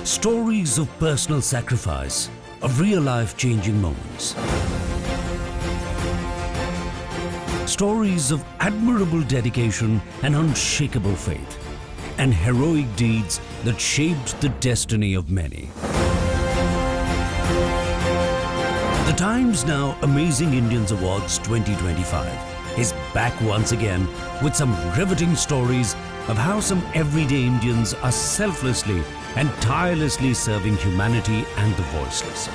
Stories of personal sacrifice, of real life changing moments. Stories of admirable dedication and unshakable faith, and heroic deeds that shaped the destiny of many. The Times Now Amazing Indians Awards 2025 is back once again with some riveting stories of how some everyday Indians are selflessly and tirelessly serving humanity and the voiceless.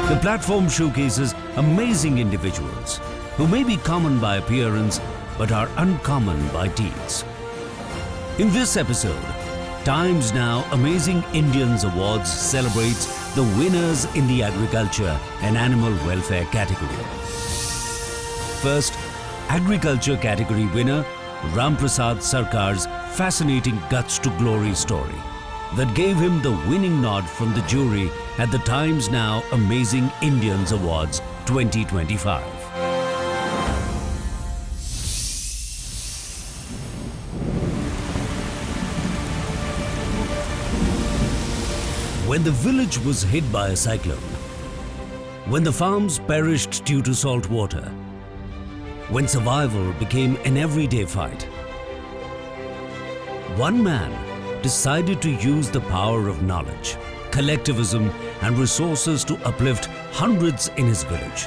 The platform showcases amazing individuals who may be common by appearance but are uncommon by deeds. In this episode, Times Now Amazing Indians Awards celebrates the winners in the agriculture and animal welfare category. First, agriculture category winner Ram Prasad Sarkar's fascinating guts to glory story that gave him the winning nod from the jury at the Times Now Amazing Indians Awards 2025. When the village was hit by a cyclone, when the farms perished due to salt water, when survival became an everyday fight, one man decided to use the power of knowledge, collectivism, and resources to uplift hundreds in his village.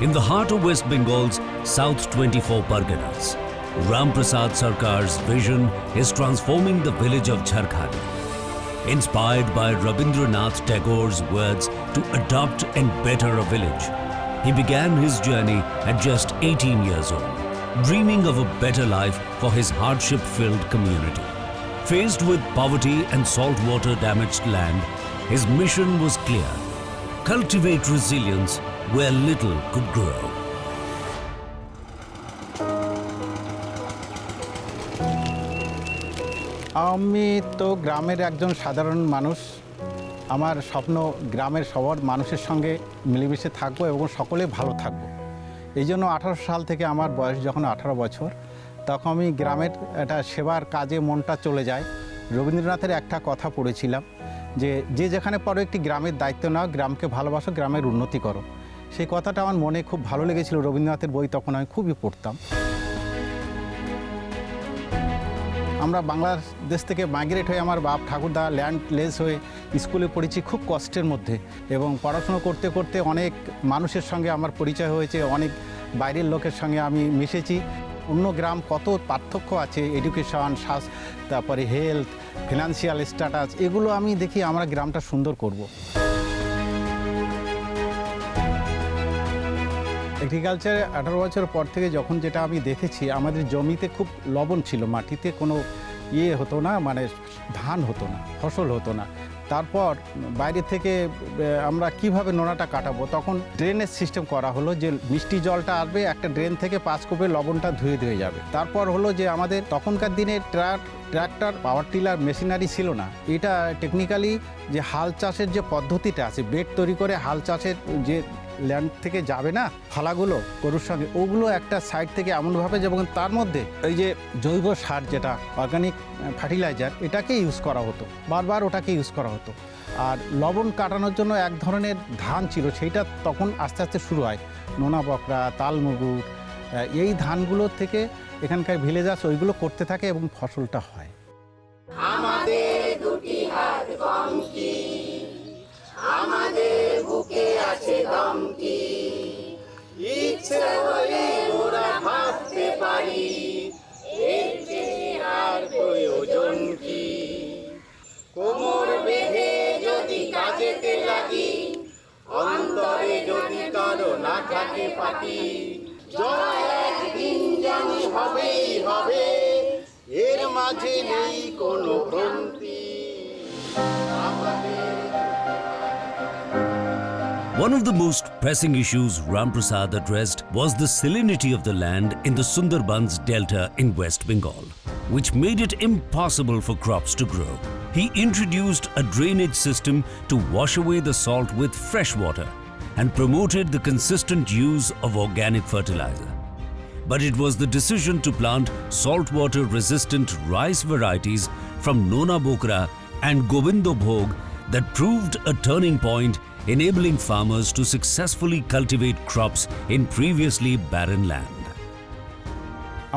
In the heart of West Bengal's South 24 Parganas, Ram Prasad Sarkar's vision is transforming the village of Jharkhand. Inspired by Rabindranath Tagore's words to adopt and better a village, he began his journey at just 18 years old, dreaming of a better life for his hardship-filled community. Faced with poverty and saltwater damaged land, his mission was clear: cultivate resilience where little could grow. আমি তো গ্রামের একজন সাধারণ মানুষ। আমার স্বপ্ন গ্রামের সবার মানুষের সঙ্গে মিলেমিশে থাকবো এবং সকলে ভালো থাকবো। এই জন্য 18 সাল থেকে আমার বয়স যখন 18 বছর, তখন আমি গ্রামের একটা সেবার কাজে মনটা চলে যায়। রবীন্দ্রনাথের একটা কথা পড়েছিলাম যে যেখানে পারো একটি গ্রামের দায়িত্ব নাও, গ্রামকে ভালোবাসো, গ্রামের উন্নতি করো। সেই কথাটা আমার মনে খুব ভালো লেগেছিল। রবীন্দ্রনাথের বই তখন আমি খুবই পড়তাম। আমরা বাংলাদেশ থেকে মাইগ্রেট হয়ে আমার বাপ ঠাকুরদা ল্যান্ডলেস হয়ে স্কুলে পড়েছি খুব কষ্টের মধ্যে, এবং পড়াশুনো করতে করতে অনেক মানুষের সঙ্গে আমার পরিচয় হয়েছে, অনেক বাইরের লোকের সঙ্গে আমি মিশেছি। অন্য গ্রাম কত পার্থক্য আছে, এডুকেশন, তারপরে হেলথ, ফিনান্সিয়াল স্ট্যাটাস, এগুলো আমি দেখি আমরা গ্রামটা সুন্দর করব। এগ্রিকালচারে 18 বছর পর থেকে যখন যেটা আমি দেখেছি, আমাদের জমিতে খুব লবণ ছিল, মাটিতে কোনো হতো না, মানে ধান হতো না, ফসল হতো না। তারপর বাইরে থেকে আমরা কিভাবে নোনাটা কাটাবো, তখন ড্রেনেজ সিস্টেম করা হলো যে মিষ্টি জলটা আসবে একটা ড্রেন থেকে, পাস করবে, লবণটা ধুয়ে যাবে। তারপর হলো যে আমাদের তখনকার দিনে ট্র্যাক্টর, পাওয়ার টিলার মেশিনারি ছিল না। এটা টেকনিক্যালি যে হাল চাষের যে পদ্ধতিটা আছে, বেড তৈরি করে হাল চাষের যে ল্যান্ড থেকে যাবে না ফালাগুলো গরুর সঙ্গে, ওগুলো একটা সাইড থেকে এমনভাবে, যেমন তার মধ্যে এই যে জৈব সার যেটা অর্গানিক ফার্টিলাইজার, এটাকে ইউজ করা হতো, বারবার ওটাকে ইউজ করা হতো। আর লবণ কাটানোর জন্য এক ধরনের ধান ছিল, সেইটা তখন আস্তে আস্তে শুরু হয়, নোনা বকরা, তালমুগুর, এই ধানগুলোর থেকে এখানকার ভিলেজার্স ওইগুলো করতে থাকে এবং ফসলটা হয়। আমাদের দুটি হাত কম কি, আমাদের বুকে আছে দম কি, ইচ্ছে হলে ওরা ভাবতে পারি, এর চেয়ে আর প্রয়োজন কি। কোমর বেঁধে যদি কাজেতে লাগি, অন্তরে যদি কারো না থাকে পাতি, জয় একদিন জানি হবেই হবে, এর মাঝে নেই কোনো ভ্রান্তি। One of the most pressing issues Ram Prasad addressed was the salinity of the land in the Sundarbans Delta in West Bengal, which made it impossible for crops to grow. He introduced a drainage system to wash away the salt with fresh water and promoted the consistent use of organic fertilizer. but it was the decision to plant saltwater resistant rice varieties from Nona Bokra and Govindo Bhog that proved a turning point, enabling farmers to successfully cultivate crops in previously barren land.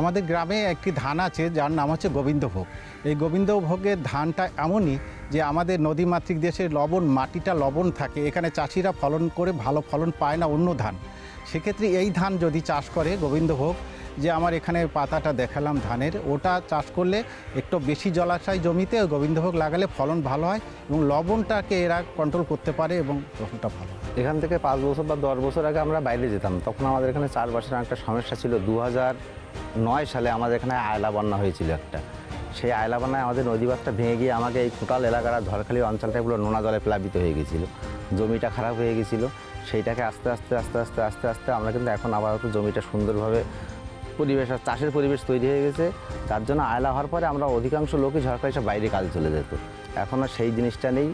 আমাদের গ্রামে একটি ধান আছে যার নাম হচ্ছে গোবিন্দভোগ। এই গোবিন্দভোগের ধানটা এমনই যে আমাদের নদীমাতৃক দেশে মাটিটা লবণ থাকে, এখানে চাষিরা ফলন করে ভালো ফলন পায় না অন্য ধান। সেক্ষেত্রে এই ধান যদি চাষ করে গোবিন্দভোগ, যে আমার এখানে পাতাটা দেখালাম ধানের, ওটা চাষ করলে একটু বেশি জলাশয় জমিতে গোবিন্দভোগ লাগালে ফলন ভালো হয় এবং লবণটাকে এরা কন্ট্রোল করতে পারে এবং ফলনটা ভালো হয়। এখান থেকে 5 বছর বা 10 বছর আগে আমরা বাইরে যেতাম, তখন আমাদের এখানে চারপাশের একটা সমস্যা ছিল। 2009 সালে আমাদের এখানে আয়লা বন্যা হয়েছিল একটা। সেই আয়লা বন্যায় আমাদের নদীবাঁধটা ভেঙে গিয়ে আমাকে এই কোটাল এলাকার ঝড়খালি অঞ্চলটা এগুলো নোনা জলে প্লাবিত হয়ে গেছিলো, জমিটা খারাপ হয়ে গেছিলো। সেইটাকে আস্তে আস্তে আমরা কিন্তু এখন আপাতত জমিটা সুন্দরভাবে পরিবেশ আর চাষের পরিবেশ তৈরি হয়ে গেছে। তার জন্য আয়লা হওয়ার পরে আমরা অধিকাংশ লোকই ঝড়খালি সব বাইরে কাজে চলে যেত। এখন আর সেই জিনিসটা নেই,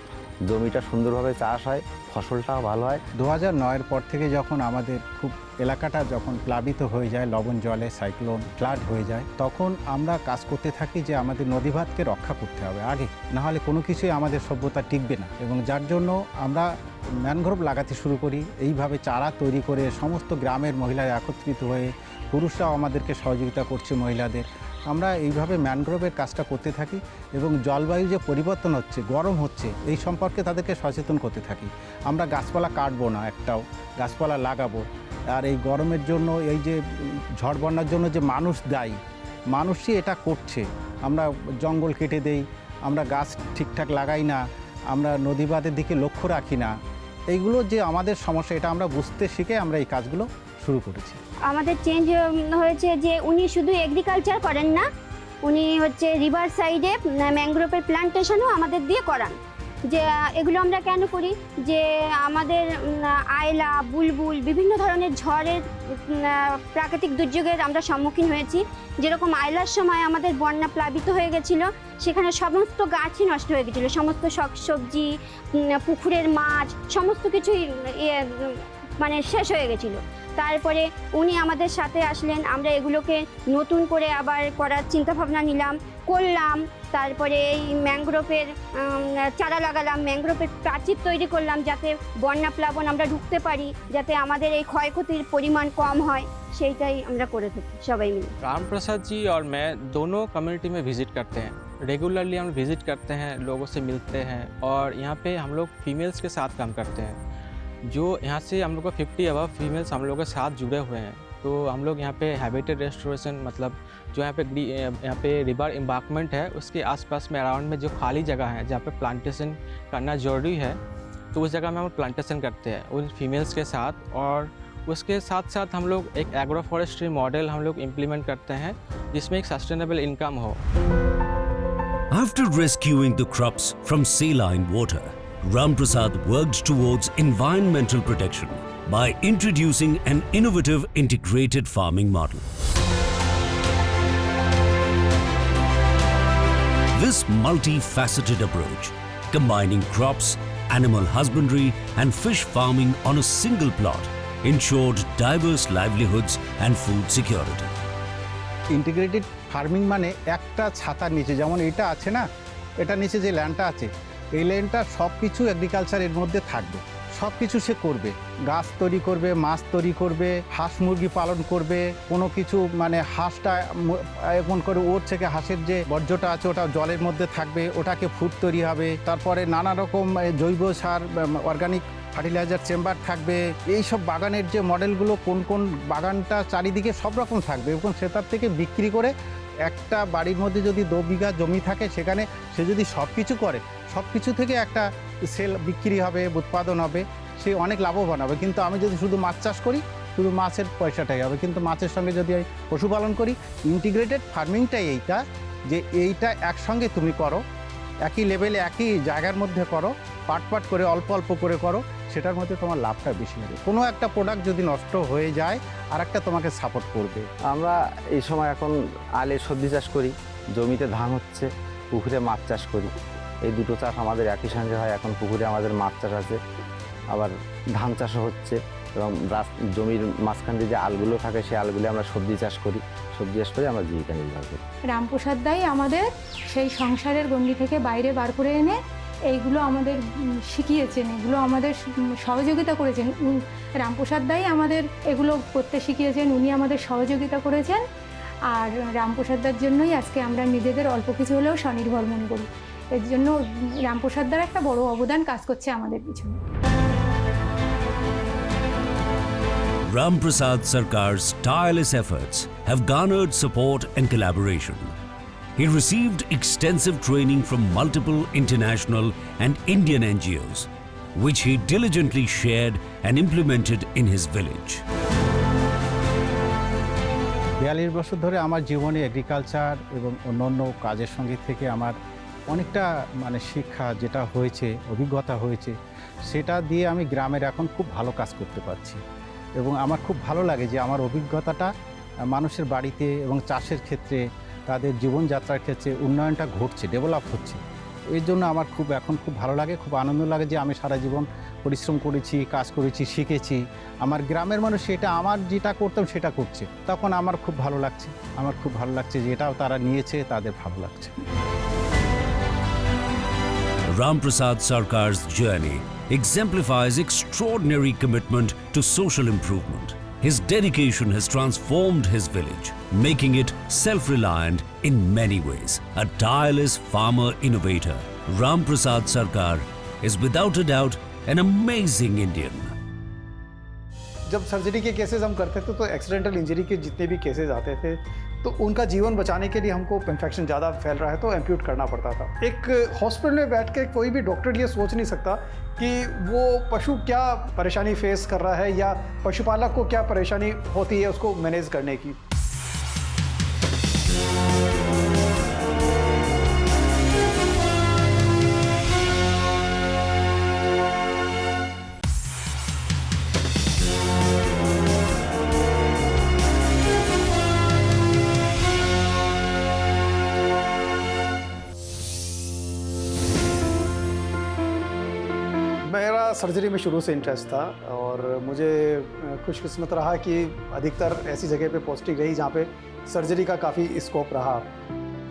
জমিটা সুন্দরভাবে চাষ হয়, ফসলটাও ভালো হয়। 2009-এর পর থেকে যখন আমাদের খুব এলাকাটা যখন প্লাবিত হয়ে যায়, লবণ জলে সাইক্লোন ফ্লাড হয়ে যায়, তখন আমরা কাজ করতে থাকি যে আমাদের নদীভাতকে রক্ষা করতে হবে আগে, নাহলে কোনো কিছুই আমাদের সভ্যতা টিকবে না। এবং যার জন্য আমরা ম্যানগ্রোভ লাগাতে শুরু করি। এইভাবে চারা তৈরি করে সমস্ত গ্রামের মহিলারা একত্রিত হয়ে, পুরুষরাও আমাদেরকে সহযোগিতা করছে মহিলাদের, আমরা এইভাবে ম্যানগ্রোভের কাজটা করতে থাকি এবং জলবায়ু যে পরিবর্তন হচ্ছে, গরম হচ্ছে, এই সম্পর্কে তাদেরকে সচেতন করতে থাকি। আমরা গাছপালা কাটবো না, একটাও গাছপালা লাগাবো। আর এই গরমের জন্য, এই যে ঝড় বন্যার জন্য যে মানুষ দায়ী, মানুষই এটা করছে। আমরা জঙ্গল কেটে দেই, আমরা গাছ ঠিকঠাক লাগাই না, আমরা নদীবাঁধের দিকে লক্ষ্য রাখি না। এইগুলো যে আমাদের সমস্যা, এটা আমরা বুঝতে শিখে আমরা এই কাজগুলো শুরু করেছি। আমাদের চেঞ্জ হয়েছে যে উনি শুধু এগ্রিকালচার করেন না, উনি হচ্ছে রিভার সাইডে ম্যানগ্রোভের প্ল্যান্টেশনও আমাদের দিয়ে করান। যে এগুলো আমরা কেন করি, যে আমাদের আয়লা, বুলবুল, বিভিন্ন ধরনের ঝড়ের প্রাকৃতিক দুর্যোগের আমরা সম্মুখীন হয়েছি। যেরকম আয়লার সময় আমাদের বন্যা প্লাবিত হয়ে গেছিলো, সেখানে সমস্ত গাছই নষ্ট হয়ে গেছিলো, সমস্ত শাকসবজি, পুকুরের মাছ, সমস্ত কিছুই মানে শেষ হয়ে গেছিলো। তারপরে উনি আমাদের সাথে আসলেন, আমরা এগুলোকে নতুন করে আবার করার চিন্তাভাবনা করলাম। তারপরে এই ম্যানগ্রোভের চারা লাগালাম, ম্যানগ্রোভের প্রাচীর তৈরি করলাম যাতে বন্যা প্লাবন আমরা ঢুকতে পারি, যাতে আমাদের এই ক্ষয়ক্ষতির পরিমাণ কম হয়, সেইটাই আমরা করে থাকি সবাই মিলে। राम प्रसाद जी और मैं दोनों कम्युनिटी में विज़िट करते हैं। रेगुलरली हम विज़िट करते हैं, लोगों से मिलते हैं और यहाँ पे हम लोग फीमेल्स के साथ काम करते हैं। जो यहाँ से हम लोग को 50 अबव फीमेल्स हम लोग के साथ जुड़े हुए हैं। तो हम लोग यहाँ पे हैबिटेट रेस्टोरेशन, मतलब जो यहाँ पे रिवर एम्बार्कमेंट है, उसके आसपास में अराउंड में जो खाली जगह है जहाँ पे प्लांटेशन करना ज़रूरी है, तो उस जगह में हम प्लांटेशन करते हैं उन फीमेल्स के साथ। और उसके साथ साथ हम लोग एक एग्रो फॉरेस्ट्री मॉडल हम लोग इम्प्लीमेंट करते हैं जिसमें एक सस्टेनेबल इनकम हो। After rescuing the crops from saline water, Ram Prasad worked towards environmental protection by introducing an innovative integrated farming model. This multifaceted approach, combining crops, animal husbandry and fish farming on a single plot, ensured diverse livelihoods and food security. Integrated farming মানে একটা ছাতার নিচে, যেমন এটা আছে না, এটা নিচে যে ল্যান্ডটা আছে, এই ল্যান্ডটা সব কিছু এগ্রিকালচারের মধ্যে থাকবে, সব কিছু সে করবে। গাছ তৈরি করবে, মাছ তৈরি করবে, হাঁস মুরগি পালন করবে, কোনো কিছু মানে হাঁসটা এমন করে ওর থেকে হাঁসের যে বর্জ্যটা আছে ওটা জলের মধ্যে থাকবে, ওটাকে ফুড তৈরি হবে। তারপরে নানা রকম জৈব সার, অর্গানিক ফার্টিলাইজার চেম্বার থাকবে। এই সব বাগানের যে মডেলগুলো, কোন কোন বাগানটা চারিদিকে সব রকম থাকবে এবং সেটার থেকে বিক্রি করে একটা বাড়ির মধ্যে যদি 2 বিঘা জমি থাকে, সেখানে সে যদি সব কিছু করে, সব কিছু থেকে একটা সেল বিক্রি হবে, উৎপাদন হবে, সে অনেক লাভবান হবে। কিন্তু আমি যদি শুধু মাছ চাষ করি, শুধু মাছের পয়সাটাই হবে, কিন্তু মাছের সঙ্গে যদি আমি পশুপালন করি, ইন্টিগ্রেটেড ফার্মিংটাই এইটা, যে এইটা একসঙ্গে তুমি করো, একই লেভেলে একই জায়গার মধ্যে করো, পাট করে অল্প অল্প করে করো, সেটার মধ্যে তোমার লাভটা বেশি হবে। কোনো একটা প্রোডাক্ট যদি নষ্ট হয়ে যায়, আর একটা তোমাকে সাপোর্ট করবে। আমরা এই সময় এখন আলে সবজি চাষ করি, জমিতে ধান হচ্ছে, পুকুরে মাছ চাষ করি। এই দুটো চাষ আমাদের একই সঙ্গে হয়। এখন পুকুরে আমাদের মাছ চাষ আছে, আবার ধান চাষও হচ্ছে। এবং জমির মাঝখান দিয়ে যে আলগুলো থাকে সেই আলগুলো আমরা সবজি চাষ করি, সবজি চাষ করে আমরা জীবিকা নির্বাহ করি। রামপ্রসাদ দাই আমাদের সেই সংসারের গণ্ডি থেকে বাইরে বার করে এনে এইগুলো আমাদের শিখিয়েছেন, এগুলো আমাদের সহযোগিতা করেছেন। রামপ্রসাদ দাই আমাদের এগুলো করতে শিখিয়েছেন, উনি আমাদের সহযোগিতা করেছেন। আর রামপ্রসাদ দার জন্যই আজকে আমরা নিজেদের অল্প কিছু হলেও স্বনির্ভর মনে করি। এর জন্য রামপ্রসাদ দার একটা বড় অবদান কাজ করছে আমাদের পিছনে। Ram Prasad Sarkar's tireless efforts have garnered support and collaboration. He received extensive training from multiple international and Indian NGOs, which he diligently shared and implemented in his village. 42 বছর ধরে আমার জীবনে এগ্রিকালচার এবং অন্যান্য কাজের সঙ্গে থেকে আমার অনেকটা শিক্ষা যেটা হয়েছে, অভিজ্ঞতা হয়েছে, সেটা দিয়ে আমি গ্রামের এখন খুব ভালো কাজ করতে পারছি। এবং আমার খুব ভালো লাগে যে আমার অভিজ্ঞতাটা মানুষের বাড়িতে এবং চাষের ক্ষেত্রে, তাদের জীবনযাত্রার ক্ষেত্রে উন্নয়নটা ঘটছে, ডেভেলপ হচ্ছে। এর জন্য আমার এখন খুব ভালো লাগে, খুব আনন্দ লাগে যে আমি সারা জীবন পরিশ্রম করেছি, কাজ করেছি, শিখেছি। আমার গ্রামের মানুষ সেটা আমার যেটা করতাম সেটা করছে, তখন আমার খুব ভালো লাগছে যে এটাও তারা নিয়েছে, তাদের ভালো লাগছে। Ram Prasad Sarkar's journey exemplifies extraordinary commitment to social improvement. His dedication has transformed his village, making it self-reliant in many ways. A tireless farmer innovator, Ram Prasad Sarkar is without a doubt an amazing Indian. जब surgery के cases हम करते थे तो accidental injury के जितने भी cases आते थे तो उनका जीवन बचाने के लिए हमको इन्फेक्शन ज़्यादा फैल रहा है तो एम्प्यूट करना पड़ता था। एक हॉस्पिटल में बैठ के कोई भी डॉक्टर ये सोच नहीं सकता कि वो पशु क्या परेशानी फेस कर रहा है या पशुपालक को क्या परेशानी होती है उसको मैनेज करने की। मेरा सर्जरी में शुरू से इंटरेस्ट था और मुझे खुशकिस्मत रहा कि अधिकतर ऐसी जगह पे पोस्टिंग रही जहाँ पे सर्जरी का काफ़ी स्कोप रहा।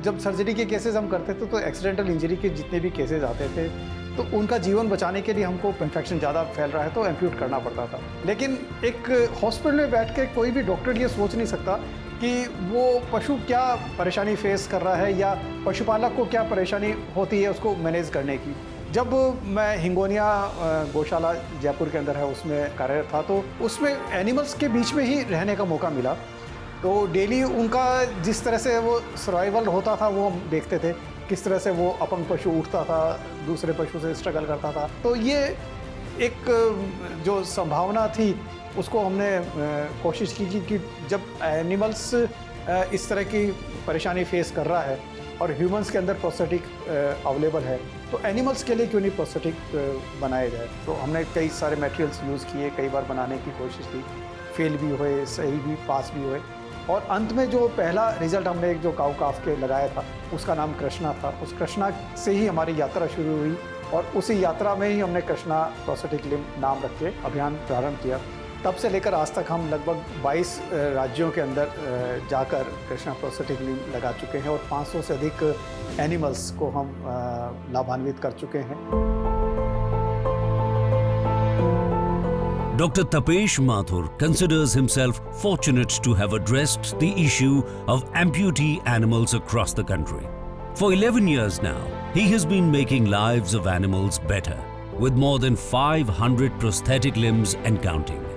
जब सर्जरी के केसेस हम करते थे तो एक्सीडेंटल इंजरी के जितने भी केसेस आते थे तो उनका जीवन बचाने के लिए हमको इन्फेक्शन ज़्यादा फैल रहा है तो एम्प्यूट करना पड़ता था। लेकिन एक हॉस्पिटल में बैठ के कोई भी डॉक्टर ये सोच नहीं सकता कि वो पशु क्या परेशानी फेस कर रहा है या पशुपालक को क्या परेशानी होती है उसको मैनेज करने की। जब मैं हिंगोनिया गौशाला जयपुर के अंदर है उसमें कार्यरत था तो उसमें एनिमल्स के बीच में ही रहने का मौका मिला। तो डेली उनका जिस तरह से वो सर्वाइवल होता था वो हम देखते थे, किस तरह से वो अपंग पशु उठता था, दूसरे पशु से स्ट्रगल करता था। तो ये एक जो संभावना थी उसको हमने कोशिश की कि जब एनिमल्स इस तरह की परेशानी फेस कर रहा है और ह्यूमंस के अंदर प्रोस्थेटिक अवेलेबल है तो एनिमल्स के लिए क्यों नहीं प्रोस्थेटिक बनाया जाए। तो हमने कई सारे मटेरियल्स यूज़ किए, कई बार बनाने की कोशिश की, फेल भी हुए, सही भी, पास भी हुए और अंत में जो पहला रिज़ल्ट हमने एक जो काऊ काफ के लगाया था उसका नाम कृष्णा था। उस कृष्णा से ही हमारी यात्रा शुरू हुई और उसी यात्रा में ही हमने कृष्णा प्रोस्थेटिक लिम्ब नाम रख के अभियान प्रारंभ किया। तब से लेकर आज तक हम लगभग 22 राज्यों के अंदर जाकर कृष्णा प्रोस्थेटिक लिम्ब लगा चुके हैं और 500 से अधिक एनिमल्स को हम लाभान्वित कर चुके हैं। Dr. Tapesh Mathur considers himself fortunate to have addressed the issue of amputee animals across the country. For 11 years now, he has been making lives of animals better, with more than 500 prosthetic limbs and counting.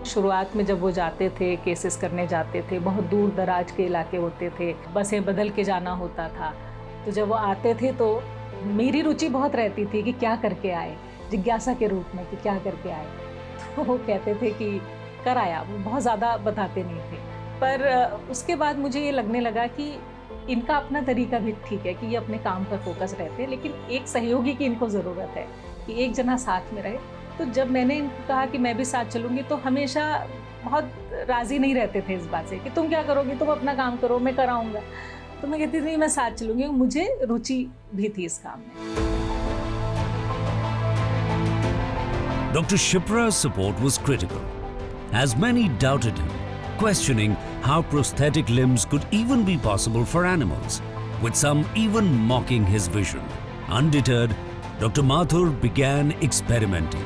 शुरुआत में जब वो जाते थे, cases करने जाते थे, बहुत दूर दराज के इलाके होते थे, बसें बदल के जाना होता था। तो जब वो आते थे तो मेरी रुचि बहुत रहती थी कि क्या करके आए, जिज्ञासा के रूप में कि क्या करके आए। तो वो कहते थे कि कर आया, वो बहुत ज़्यादा बताते नहीं थे। पर उसके बाद मुझे ये लगने लगा कि इनका अपना तरीका भी ठीक है कि ये अपने काम पर फोकस रहते हैं, लेकिन एक सहयोगी की इनको ज़रूरत है कि एक जना साथ में रहे। तो जब मैंने इनको कहा कि मैं भी साथ चलूँगी तो हमेशा बहुत राज़ी नहीं रहते थे इस बात से कि तुम क्या करोगी, तुम अपना काम करो, मैं कराऊँगा। तो मैं कहती थी मैं साथ चलूँगी, मुझे रुचि भी थी इस काम में। Dr. Shipra's support was critical, as many doubted him, questioning how prosthetic limbs could even be possible for animals, with some even mocking his vision. Undeterred, Dr. Mathur began experimenting,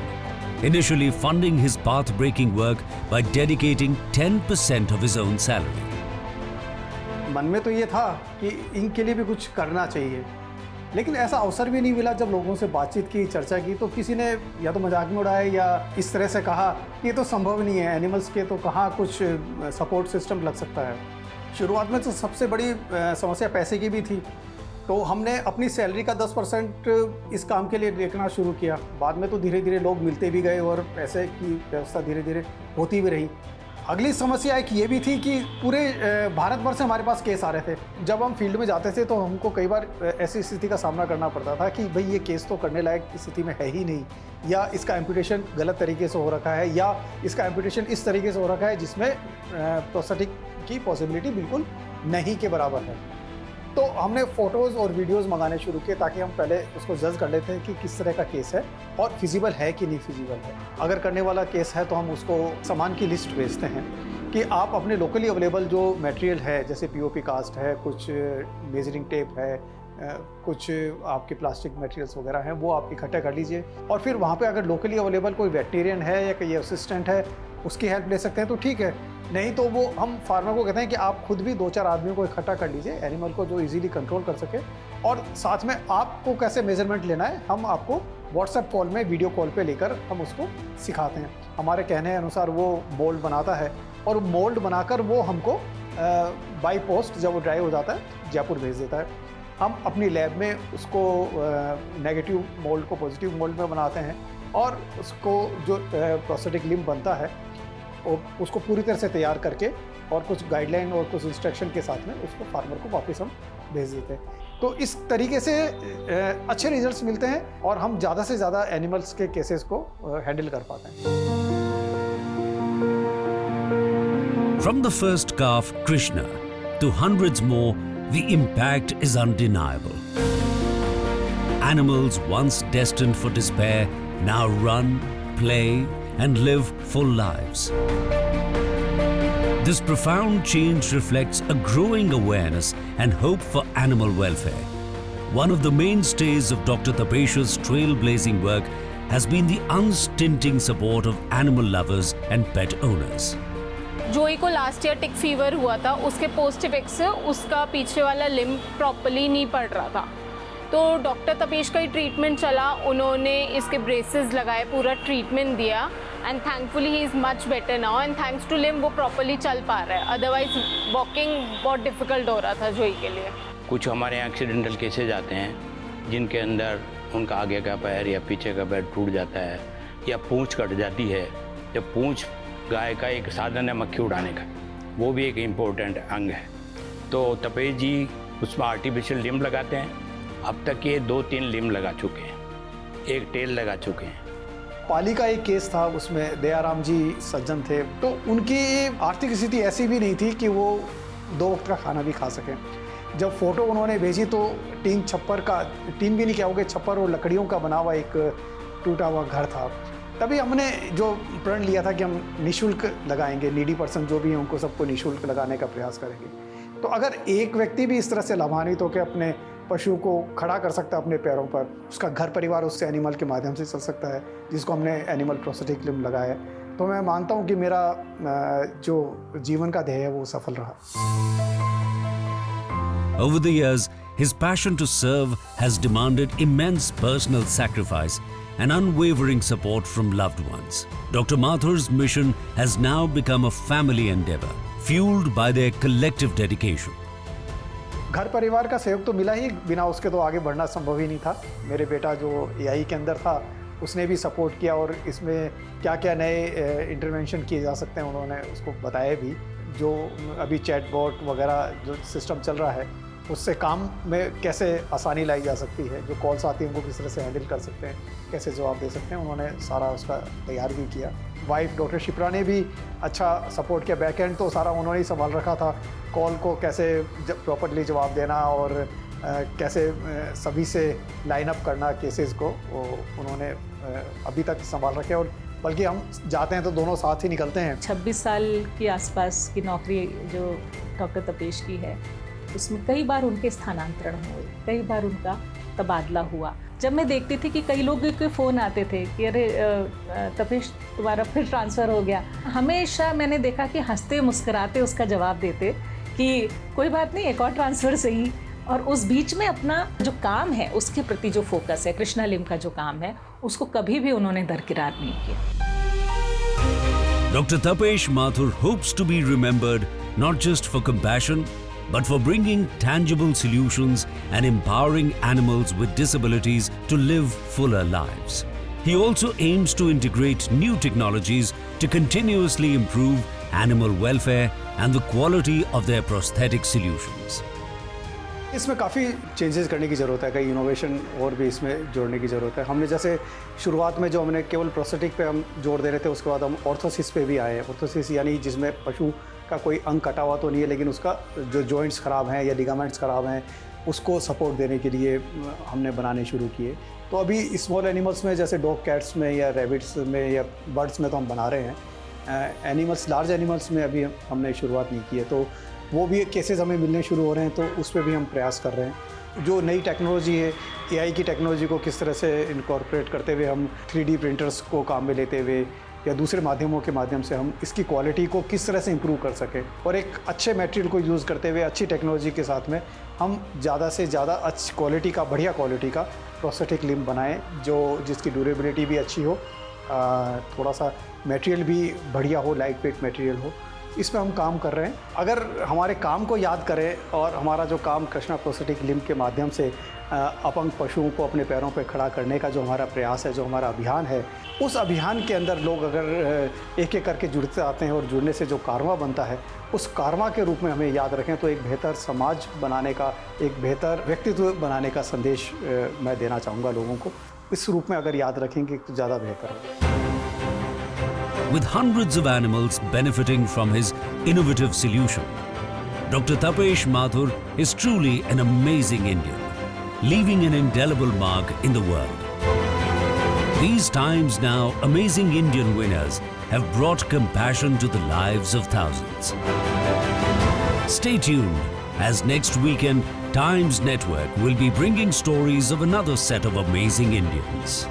initially funding his path-breaking work by dedicating 10% of his own salary. मन में तो ये था कि इनके लिए भी कुछ करना चाहिए, लेकिन ऐसा अवसर भी नहीं मिला। जब लोगों से बातचीत की, चर्चा की, तो किसी ने या तो मजाक में उड़ाया या इस तरह से कहा कि ये तो संभव नहीं है, एनिमल्स के तो कहाँ कुछ सपोर्ट सिस्टम लग सकता है। शुरुआत में तो सबसे बड़ी समस्या पैसे की भी थी, तो हमने अपनी सैलरी का 10% इस काम के लिए देखना शुरू किया। बाद में तो धीरे धीरे लोग मिलते भी गए और पैसे की व्यवस्था धीरे धीरे होती भी रही। अगली समस्या एक ये भी थी कि पूरे भारत भर से हमारे पास केस आ रहे थे। जब हम फील्ड में जाते थे तो हमको कई बार ऐसी स्थिति का सामना करना पड़ता था कि भाई ये केस तो करने लायक स्थिति में है ही नहीं, या इसका एम्पुटेशन गलत तरीके से हो रखा है, या इसका एम्पुटेशन इस तरीके से हो रखा है जिसमें प्रोस्थेटिक की पॉसिबिलिटी बिल्कुल नहीं के बराबर है। तो हमने फ़ोटोज़ और वीडियोज़ मंगाने शुरू किए ताकि हम पहले उसको जज कर लेते हैं कि किस तरह का केस है और फिजिबल है कि नहीं फिजिबल है। अगर करने वाला केस है तो हम उसको सामान की लिस्ट भेजते हैं कि आप अपने लोकली अवेलेबल जो मटेरियल है, जैसे पीओपी कास्ट है, कुछ मेजरिंग टेप है, कुछ आपके प्लास्टिक मटेरियल्स वगैरह हैं, वो आप इकट्ठा कर लीजिए। और फिर वहाँ पे अगर लोकली अवेलेबल कोई वेटेरियन है या कोई असिस्टेंट है, उसकी हेल्प ले सकते हैं तो ठीक है, नहीं तो वो हम फार्मर को कहते हैं कि आप खुद भी 2-4 आदमियों को इकट्ठा कर लीजिए, एनिमल को जो इजीली कंट्रोल कर सके। और साथ में आपको कैसे मेजरमेंट लेना है हम आपको व्हाट्सएप कॉल में, वीडियो कॉल पे लेकर हम उसको सिखाते हैं। हमारे कहने अनुसार वो मोल्ड बनाता है और मोल्ड बनाकर वो हमको बाई पोस्ट जब वो ड्राई हो जाता है जयपुर भेज देता है। हम अपनी लैब में उसको नेगेटिव मोल्ड को पॉजिटिव मोल्ड में बनाते हैं और उसको जो प्रोस्थेटिक लिम्ब बनता है उसको पूरी तरह से तैयार करके और कुछ गाइडलाइन और कुछ इंस्ट्रक्शन के साथ में उसको फार्मर को वापस हम भेज देते हैं। तो इस तरीके से अच्छे रिजल्ट्स मिलते हैं और हम ज़्यादा से ज़्यादा एनिमल्स के केसेस को हैंडल कर पाते हैं। From the first calf, Krishna, to hundreds more, the impact is undeniable. Animals once destined for despair now run, play, and live full lives. This profound change reflects a growing awareness and hope for animal welfare. One of the mainstays of Dr. Tapesha's trailblazing work has been the unstinting support of animal lovers and pet owners. जोई को last year टिक fever हुआ था, उसके post effect से उसका पीछे वाला limb properly नहीं पड़ रहा था। तो डॉक्टर तपेश का ही ट्रीटमेंट चला, उन्होंने इसके ब्रेसेस लगाए, पूरा ट्रीटमेंट दिया and thankfully he is much better now and thanks to limb वो प्रॉपर्ली चल पा रहा है। अदरवाइज वॉकिंग बहुत डिफ़िकल्ट हो रहा था जोई के लिए। कुछ हमारे यहाँ एक्सीडेंटल केसेज आते हैं जिनके अंदर उनका आगे का पैर या पीछे का पैर टूट जाता है या पूँछ कट जाती है। जब पूँछ गाय का एक साधन है मक्खी उड़ाने का, वो भी एक इम्पोर्टेंट अंग है। तो तपेश जी उसमें आर्टिफिशियल लिम्ब लगाते हैं। अब तक ये 2-3 लिम्ब लगा चुके हैं, एक टेल लगा चुके हैं। पाली का एक केस था, उसमें दयाराम जी सज्जन थे, तो उनकी आर्थिक स्थिति ऐसी भी नहीं थी कि वो 2 वक्त का खाना भी खा सकें। जब फ़ोटो उन्होंने भेजी तो टीन भी नहीं कहोगे, छप्पर और लकड़ियों का बना हुआ एक टूटा हुआ घर था। तभी हमने जो प्रण लिया था कि हम निःशुल्क लगाएंगे, नीडी पर्सन जो भी हैं उनको सबको निःशुल्क लगाने का प्रयास करेंगे। तो अगर एक व्यक्ति भी इस तरह से लाभान्वित होकर अपने पशु को खड़ा कर सकता है अपने पैरों पर, उसका घर परिवार उससे एनिमल के माध्यम से चल सकता है, जिसको हमने एनिमल प्रोस्थेटिक लिम्ब लगाया है, तो मैं मानता हूँ कि मेरा जो जीवन का ध्येय है वो सफल रहा। Over the years, his passion to serve has demanded immense personal sacrifice and unwavering support from loved ones. Dr. Mathur's mission has now become a family endeavor, fueled by their collective dedication. घर परिवार का सहयोग तो मिला ही, बिना उसके तो आगे बढ़ना संभव ही नहीं था। मेरे बेटा जो एआई के अंदर था उसने भी सपोर्ट किया और इसमें क्या क्या नए इंटरवेंशन किए जा सकते हैं उन्होंने उसको बताया भी। जो अभी चैटबॉट वगैरह जो सिस्टम चल रहा है उससे काम में कैसे आसानी लाई जा सकती है, जो कॉल्स आती हैं उनको किस तरह से हैंडल कर सकते हैं, कैसे जवाब दे सकते हैं, उन्होंने सारा उसका तैयार भी किया। वाइफ डॉक्टर शिप्रा ने भी अच्छा सपोर्ट किया, बैक एंड तो सारा उन्होंने ही संभाल रखा था, कॉल को कैसे प्रॉपर्ली जवाब देना और कैसे सभी से लाइन अप करना केसेस को, वो उन्होंने अभी तक संभाल रखे हैं, और बल्कि हम जाते हैं तो दोनों साथ ही निकलते हैं। 26 साल के आसपास की नौकरी जो डॉक्टर तपेश की है, उसमें कई बार उनके स्थानांतरण हुए, कई बार उनका तबादला हुआ। जब मैं देखती थी कि कई लोगों के फ़ोन आते थे कि अरे तपेश तुम्हारा फिर ट्रांसफ़र हो गया, हमेशा मैंने देखा कि हंसते मुस्कुराते उसका जवाब देते कि कोई बात नहीं, एक और ट्रांसफ़र सही। और उस बीच में अपना जो काम है उसके प्रति जो फोकस है, कृष्णा लिम का जो काम है, उसको कभी भी उन्होंने दरकिरार नहीं किया। Dr. Tapesh Mathur hopes to be remembered not just for compassion, but for bringing tangible solutions and empowering animals with disabilities to live fuller lives. He also aims to integrate new technologies to continuously improve animal welfare and the quality of their prosthetic solutions. इसमें काफ़ी changes करने की ज़रूरत है, कई innovation और भी इसमें जोड़ने की ज़रूरत है। हमने जैसे शुरुआत में जो हमने केवल प्रोस्थेटिक पे हम जोड़ दे रहे थे, उसके बाद हम ऑर्थोसिस पे भी आए हैं। ऑर्थोसिस यानी जिसमें पशु का कोई अंग कटा हुआ तो नहीं है, लेकिन उसका जो जॉइंट्स ख़राब हैं या लिगामेंट्स ख़राब हैं, उसको सपोर्ट देने के लिए हमने बनाने शुरू किए। तो अभी स्मॉल एनिमल्स में जैसे डॉग कैट्स में या रैबिट्स में या बर्ड्स में तो हम बना रहे हैं। एनिमल्स, लार्ज एनिमल्स में अभी हमने शुरुआत नहीं की है, तो वो भी केसेस हमें मिलने शुरू हो रहे हैं, तो उस पर भी हम प्रयास कर रहे हैं। जो नई टेक्नोलॉजी है, एआई की टेक्नोलॉजी को किस तरह से इनकॉर्पोरेट करते हुए हम 3D प्रिंटर्स को काम में लेते हुए या दूसरे माध्यमों के माध्यम से हम इसकी क्वालिटी को किस तरह से इम्प्रूव कर सकें, और एक अच्छे मटेरियल को यूज़ करते हुए अच्छी टेक्नोलॉजी के साथ में हम ज़्यादा से ज़्यादा अच्छी क्वालिटी का, बढ़िया क्वालिटी का प्रोस्थेटिक लिम्ब बनाएं, जिसकी ड्यूरेबिलिटी भी अच्छी हो, थोड़ा सा मटेरियल भी बढ़िया हो, लाइट वेट मटेरियल हो। इस पर हम काम कर रहे हैं। अगर हमारे काम को याद करें और हमारा जो काम कृष्णा प्रोस्थेटिक लिम्ब के माध्यम से अपंग पशुओं को अपने पैरों पर खड़ा करने का जो हमारा प्रयास है, जो हमारा अभियान है, उस अभियान के अंदर लोग अगर एक एक करके जुड़ते आते हैं और जुड़ने से जो कारवां बनता है, उस कारवां के रूप में हमें याद रखें, तो एक बेहतर समाज बनाने का, एक बेहतर व्यक्तित्व बनाने का संदेश मैं देना चाहूँगा लोगों को। इस रूप में अगर याद रखेंगे तो ज़्यादा बेहतर होगा। With hundreds of animals benefiting from his innovative solution, Dr. Tapesh Mathur is truly an amazing Indian, leaving an indelible mark in the world. These times now, amazing Indian winners have brought compassion to the lives of thousands. Stay tuned, as next weekend, Times Network will be bringing stories of another set of amazing Indians.